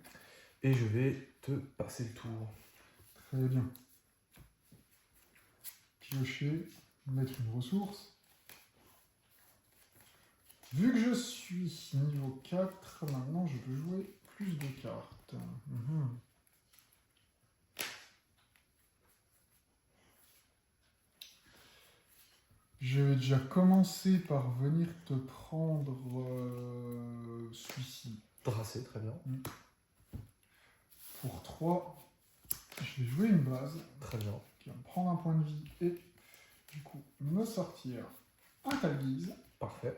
Et je vais te passer le tour. Très bien. Piocher, mettre une ressource. Vu que je suis niveau 4, maintenant je peux jouer plus de cartes. Mhm. Je vais déjà commencer par venir te prendre celui-ci. Tracé, très bien. Pour 3, je vais jouer une base Très bien. qui va me prendre un point de vie et du coup me sortir un Talguise. Parfait.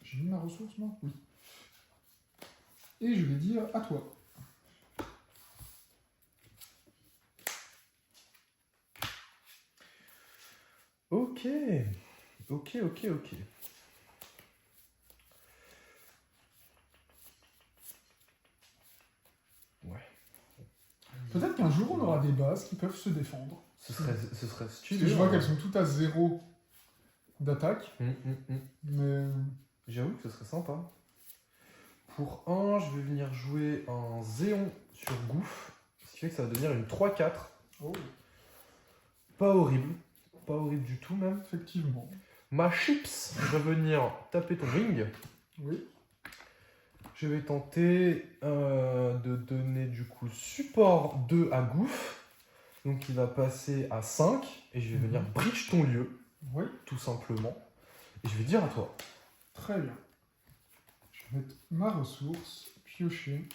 J'ai mis ma ressource, moi? Oui. Et je vais dire à toi. Ok. Ok. Ouais. Peut-être qu'un jour on aura des bases qui peuvent se défendre. Ce serait Parce stylé. que je vois qu'elles sont toutes à 0 d'attaque. Mais J'avoue que ce serait sympa. Pour 1, je vais venir jouer un Zéon sur Goof. Ce qui fait que ça va devenir une 3-4. oh, Pas horrible. Pas horrible du tout même. effectivement. Ma Chips va venir taper ton ring. Oui. Je vais tenter de donner du coup support 2 à Goof. Donc il va passer à 5. Et je vais venir bridge ton lieu, Oui. tout simplement. Et je vais dire à toi. Très bien. Je vais mettre ma ressource, piocher.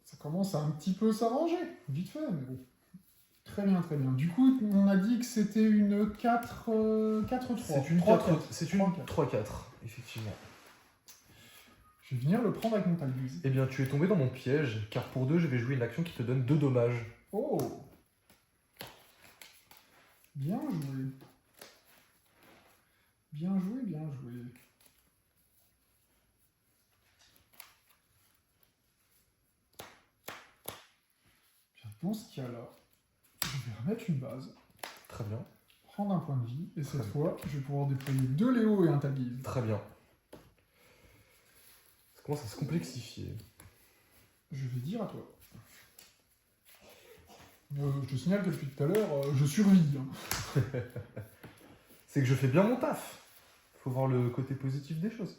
Ça commence à un petit peu s'arranger. Vite fait, mais bon. Très bien, très bien. Du coup, on a dit que c'était une 4-3. C'est une 3-4. 3-4, effectivement. Je vais venir le prendre avec mon Talguise. Eh bien, tu es tombé dans mon piège, car pour 2, je vais jouer une action qui te donne 2 dommages. Oh! Bien joué. Bien joué, bien joué. Bien, dans ce cas-là, je vais remettre une base, Très bien. prendre un point de vie, et cette Très fois, je vais pouvoir déployer 2 Léo et un Talguise. Très bien. Ça commence à se complexifier. Je vais dire à toi. Je te signale que depuis tout à l'heure, je survis. Hein. C'est que je fais bien mon taf. Faut voir le côté positif des choses.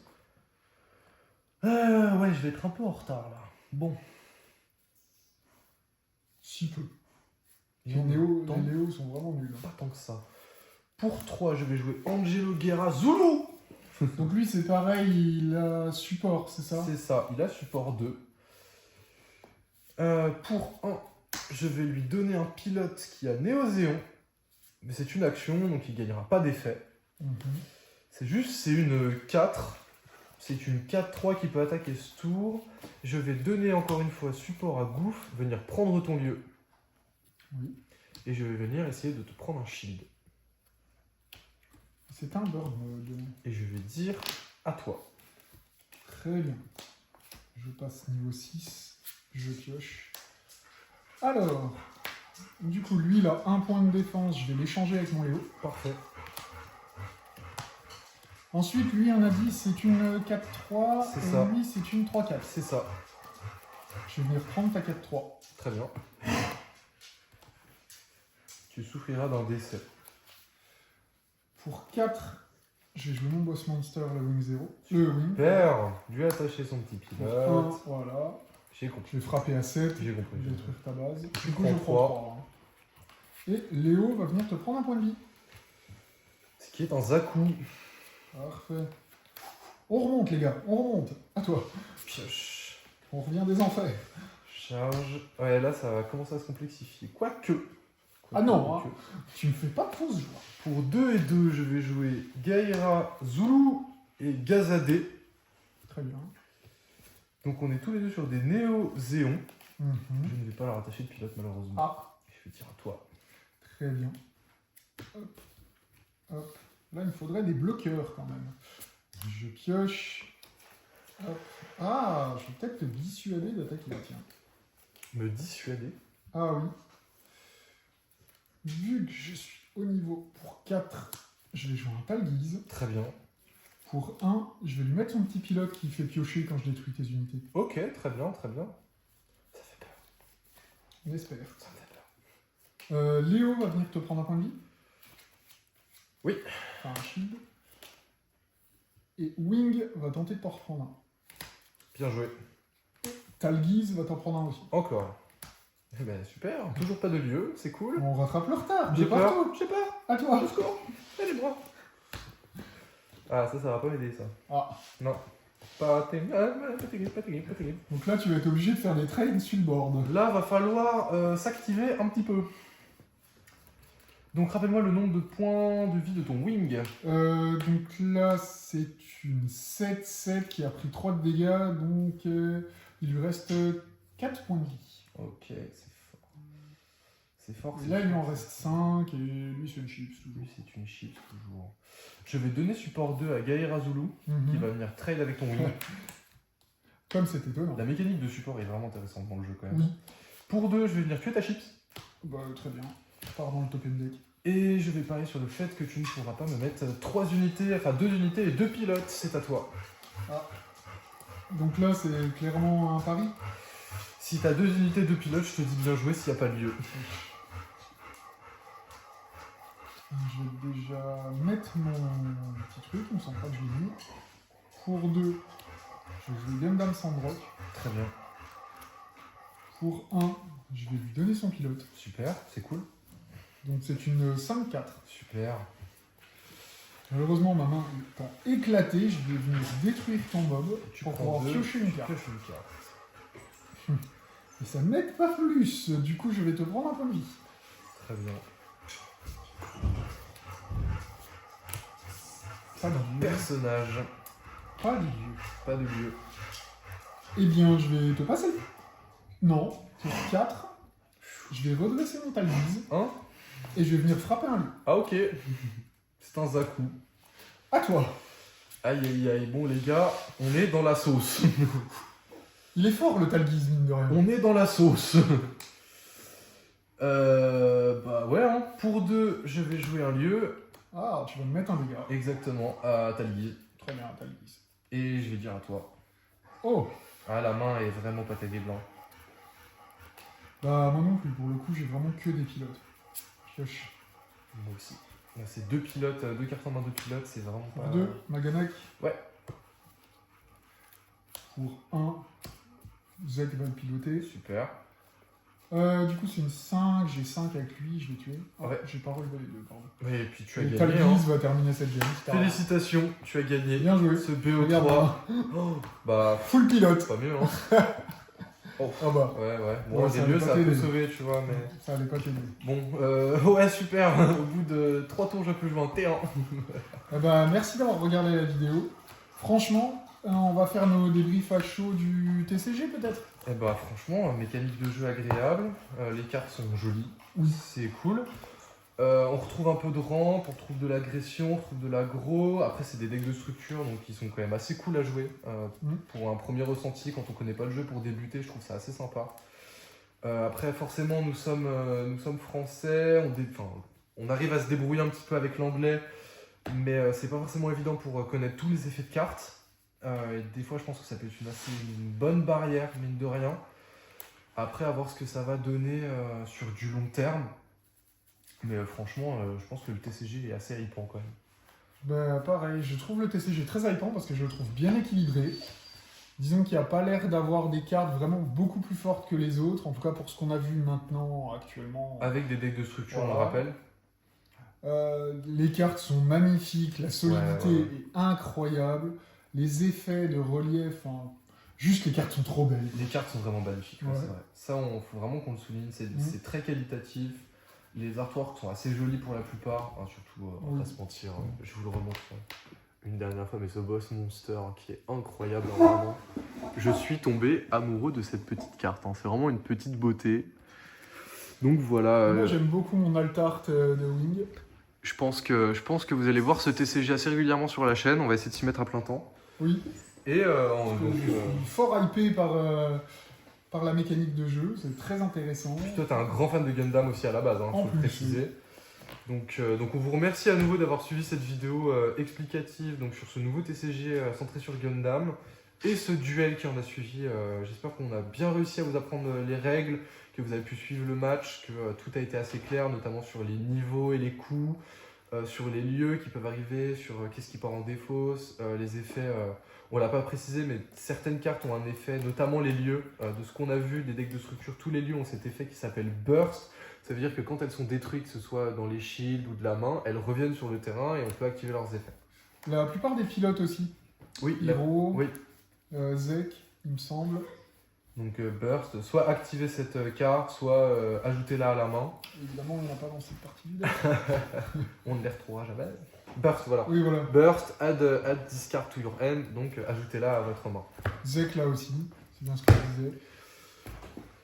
Ouais, je vais être un peu en retard là. Bon. Si peu. Les Les Léo tant- sont vraiment nuls. Pas tant que ça. Pour 3, je vais jouer Angelo Guerra Zulu. Donc lui, c'est pareil, il a support, c'est ça? C'est ça, il a support 2. Pour 1, je vais lui donner un pilote qui a Néozéon. Mais c'est une action, donc il ne gagnera pas d'effet. Mhm. C'est juste, c'est une 4. C'est une 4-3 qui peut attaquer ce tour. Je vais donner encore une fois support à Goof, venir prendre ton lieu. Oui. Et je vais venir essayer de te prendre un shield. C'est un burn mode. Et je vais dire à toi. Très bien. Je passe niveau 6. Je pioche. Alors, du coup, lui, il a un point de défense. Je vais l'échanger avec mon Léo. Parfait. Ensuite, lui, on a dit c'est une 4-3. C'est et ça. lui, c'est une 3-4. C'est ça. Je vais venir prendre ta 4-3. Très bien. Tu souffriras d'un décès. Pour 4, Je vais jouer mon boss monster, le Wing 0. Le Wing. Super. Lui attacher son petit Pour pilote. 1, voilà. J'ai compris. Je vais frapper à 7. J'ai compris. Détruire ta base. Tu Du coup, prends je prends 3. Et Léo va venir te prendre un point de vie. Ce qui est un Zaku. Parfait. On remonte, les gars. On remonte. À toi. Pioche. On revient des enfers. Charge. Ouais, là, ça va commencer à se complexifier. Quoique. Ah non, hein. Tu me fais pas de fausse joie. Pour 2 et 2, je vais jouer Gaïra Zulu et Gazadé. Très bien. Donc on est tous les deux sur des Néo-Zéons. Mhm. Je ne vais pas leur attacher de pilote malheureusement. Ah, Je vais dire à toi. très bien. Hop. Hop. Là, il me faudrait des bloqueurs quand même. Je pioche. Hop. Ah, je vais peut-être te dissuader d'attaquer. Tiens. Me dissuader. Ah oui. Vu que je suis au niveau pour 4, je vais jouer un Talguise. Très bien. Pour 1, je vais lui mettre son petit pilote qui fait piocher quand je détruis tes unités. Ok, très bien, très bien. Ça fait peur. On espère. Ça me fait peur. Léo va venir te prendre un point de vie. Oui. Enfin, un shield. Et Wing va tenter de t'en reprendre un. Bien joué. Talguise va t'en prendre un aussi. Encore. Eh ben super, toujours pas de lieu, c'est cool. On rattrape le retard. J'ai Départ peur, tôt. j'ai peur. À toi. Au secours. Allez, moi. Ah, ça va pas m'aider, ça. Ah. Non. Pas terrible, pas terrible, pas terrible, pas terrible. Donc là, tu vas être obligé de faire des trades sur le board. Là, va falloir s'activer un petit peu. Donc, rappelle-moi le nombre de points de vie de ton wing. Donc là, c'est une 7-7 qui a pris 3 de dégâts. Donc il lui reste 4 points de vie. Ok, c'est fort. C'est fort. Et là, il lui en reste 5 et lui, c'est une chips toujours. Lui, c'est une chip toujours. Je vais donner support 2 à Gaïra Zulu, Mhm. qui va venir trade avec ton wing. Comme c'est étonnant. La mécanique de support est vraiment intéressante dans le jeu quand même. Oui. Pour 2, je vais venir tuer ta chips. Bah, très bien. Pars dans le token deck. Et je vais parier sur le fait que tu ne pourras pas me mettre 3 unités, enfin 2 unités et 2 pilotes, c'est à toi. Donc là, c'est clairement un pari. Si t'as 2 unités, 2 pilotes, je te dis bien joué s'il n'y a pas de lieu. Je vais déjà mettre mon petit truc, on sent pas que je l'ai mis. Pour 2, je vais jouer Gundam Sandrock. Très bien. Pour 1, je vais lui donner son pilote. Super, c'est cool. Donc c'est une 5-4. Super. Malheureusement, ma main est éclatée. Je vais venir détruire ton mob Tu pour prends pouvoir 2, piocher une carte. pioches une carte. Et ça m'aide pas plus. Du coup, je vais te prendre un point de vie. Très bien. Pas de lieu. Personnage. Pas de lieu. Pas de lieu. Eh bien, je vais te passer. Non, pour 4, je vais redresser mon Talbise Hein? et je vais venir frapper un loup. Ah ok. C'est un Zaku. À toi. Aïe aïe aïe. Bon les gars, on est dans la sauce. Il est fort le Talbise, mine de rien. On est dans la sauce. Bah ouais, hein. Pour 2, je vais jouer un lieu. Ah, tu vas me mettre un dégât. Exactement, à Talguise. Très bien, Talbise. Et je vais dire à toi. Oh, Ah, la main est vraiment pas terrible. Hein. bah moi non plus. Pour le coup, j'ai vraiment que des pilotes. Pioche. Moi aussi. Là, c'est 2 pilotes, 2 cartes en main, 2 pilotes, c'est vraiment Pour pas. 2, Maganak. Ouais. Pour 1, Zek va le piloter. Super. Du coup, c'est une 5. J'ai 5 avec lui, je vais tuer. Ah, Ouais. j'ai pas relevé les deux, pardon. Et puis tu as Et gagné. Hein. Talbise va terminer cette game. c'est pas grave. Félicitations, tu as gagné Bien joué. ce Regarde, BO3. Oh, bah, full pilote. pas mieux, hein. Oh. Ah bah, Ouais, ouais. Bon, Ouais, des ça lieux, va ça pas peut t'aider. sauver, tu vois, mais. ça allait pas t'aider. Bon, ouais, super. Au bout de 3 tours, je peux jouer en T1. Eh bah, merci d'avoir regardé la vidéo. Franchement, on va faire nos débriefs à chaud du TCG peut-être. Et bah, franchement, mécanique de jeu agréable. Les cartes sont jolies. Oui. C'est cool. On retrouve un peu de rampe, on retrouve de l'agression, on retrouve de l'aggro. Après, c'est des decks de structure, donc ils sont quand même assez cool à jouer. Pour un premier ressenti, quand on connaît pas le jeu pour débuter, je trouve ça assez sympa. Après, forcément, nous sommes français, on arrive à se débrouiller un petit peu avec l'anglais, mais c'est pas forcément évident pour connaître tous les effets de cartes. Et des fois, je pense que ça peut être une bonne barrière, mine de rien. Après, à voir ce que ça va donner sur du long terme. Mais franchement, je pense que le TCG est assez ripant quand même. Bah, pareil, je trouve le TCG très hypant parce que je le trouve bien équilibré. Disons qu'il n'y a pas l'air d'avoir des cartes vraiment beaucoup plus fortes que les autres, en tout cas pour ce qu'on a vu maintenant, actuellement. Avec des decks de structure, on le Voilà. rappelle. Les cartes sont magnifiques, la solidité Ouais. est incroyable, les effets de relief, enfin, juste les cartes sont trop belles. Les cartes sont vraiment magnifiques, ouais, Ouais. c'est vrai. Ça, faut vraiment qu'on le souligne, c'est Mhm. c'est très qualitatif. Les artworks sont assez jolis pour la plupart, hein, surtout, on va Oui. pas se mentir, je vous le remontre une dernière fois, mais ce boss monster qui est incroyable, hein, vraiment. Je suis tombé amoureux de cette petite carte, hein, c'est vraiment une petite beauté. Donc voilà, Moi j'aime beaucoup mon Altart de Wing. je pense que vous allez voir ce TCG assez régulièrement sur la chaîne, on va essayer de s'y mettre à plein temps. Oui, Et je suis fort hypé par la mécanique de jeu, c'est très intéressant. toi, t'es un grand fan de Gundam aussi à la base, hein, En faut le plus, préciser. Donc on vous remercie à nouveau d'avoir suivi cette vidéo explicative donc, sur ce nouveau TCG centré sur Gundam et ce duel qui en a suivi. J'espère qu'on a bien réussi à vous apprendre les règles, que vous avez pu suivre le match, que tout a été assez clair, notamment sur les niveaux et les coups, sur les lieux qui peuvent arriver, sur qu'est-ce qui part en défausse, les effets. On l'a pas précisé, mais certaines cartes ont un effet, notamment les lieux. De ce qu'on a vu des decks de structure, tous les lieux ont cet effet qui s'appelle Burst. Ça veut dire que quand elles sont détruites, que ce soit dans les shields ou de la main, elles reviennent sur le terrain et on peut activer leurs effets. La plupart des pilotes aussi, Oui, Hiro, oui. Zek, il me semble. Donc Burst, soit activer cette carte, soit ajouter-la à la main. Évidemment, on n'a pas dans cette partie du deck. On ne les retrouvera jamais. Burst, voilà. Oui, voilà. Burst, add discard to your hand, donc ajoutez-la à votre main. Zek là aussi, c'est bien ce que je disais.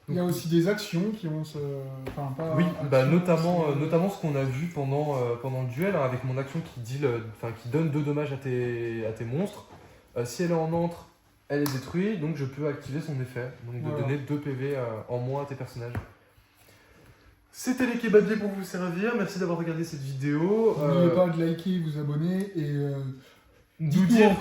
Il y a aussi des actions qui vont se. Enfin, pas. Oui, bah, actions, notamment ce qu'on a vu pendant le duel, hein, avec mon action qui donne 2 dommages à tes monstres. Si elle est en entre, elle est détruite, donc je peux activer son effet, donc de Voilà. donner 2 PV en moins à tes personnages. C'était les kebabiers pour vous servir, merci d'avoir regardé cette vidéo. N'oubliez pas de liker, vous abonner et Nous dites-nous dire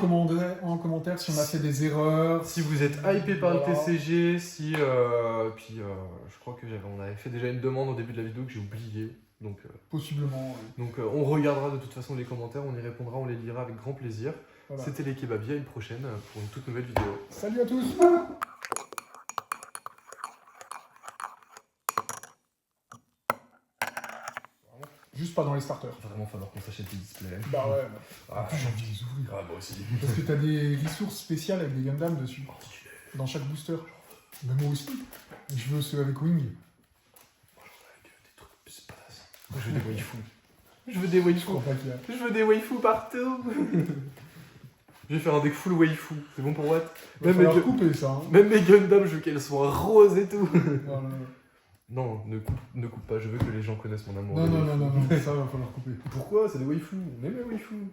en commentaire si on a fait des erreurs. si vous êtes hypé par le Voilà. TCG, si je crois que on avait fait déjà une demande au début de la vidéo que j'ai oublié. Donc Possiblement. on regardera de toute façon les commentaires, on y répondra, on les lira avec grand plaisir. Voilà. C'était les kebabiers, à une prochaine pour une toute nouvelle vidéo. Salut à tous! Juste pas dans les starters. Il va vraiment falloir qu'on s'achète des displays. Bah ouais. Ah, En plus, j'ai envie de les ouvrir. ah, moi aussi. Parce que t'as des ressources spéciales avec des Gundam dessus. Dans chaque booster. Mais moi aussi. Je veux ceux avec Wing. Je veux des waifus. Je veux des waifus. Je crois pas qu'il y a. Je veux des waifus partout. Je vais faire un deck full waifu. C'est bon pour Watt? Il va Même falloir mes, couper ça. Hein. même mes Gundam, je veux qu'elles soient roses et tout. Voilà. Non, ne coupe pas. Je veux que les gens connaissent mon amour. Non, des non, waifus. non, non, non, ça va falloir couper. Pourquoi? C'est des waifus. On aime les waifus.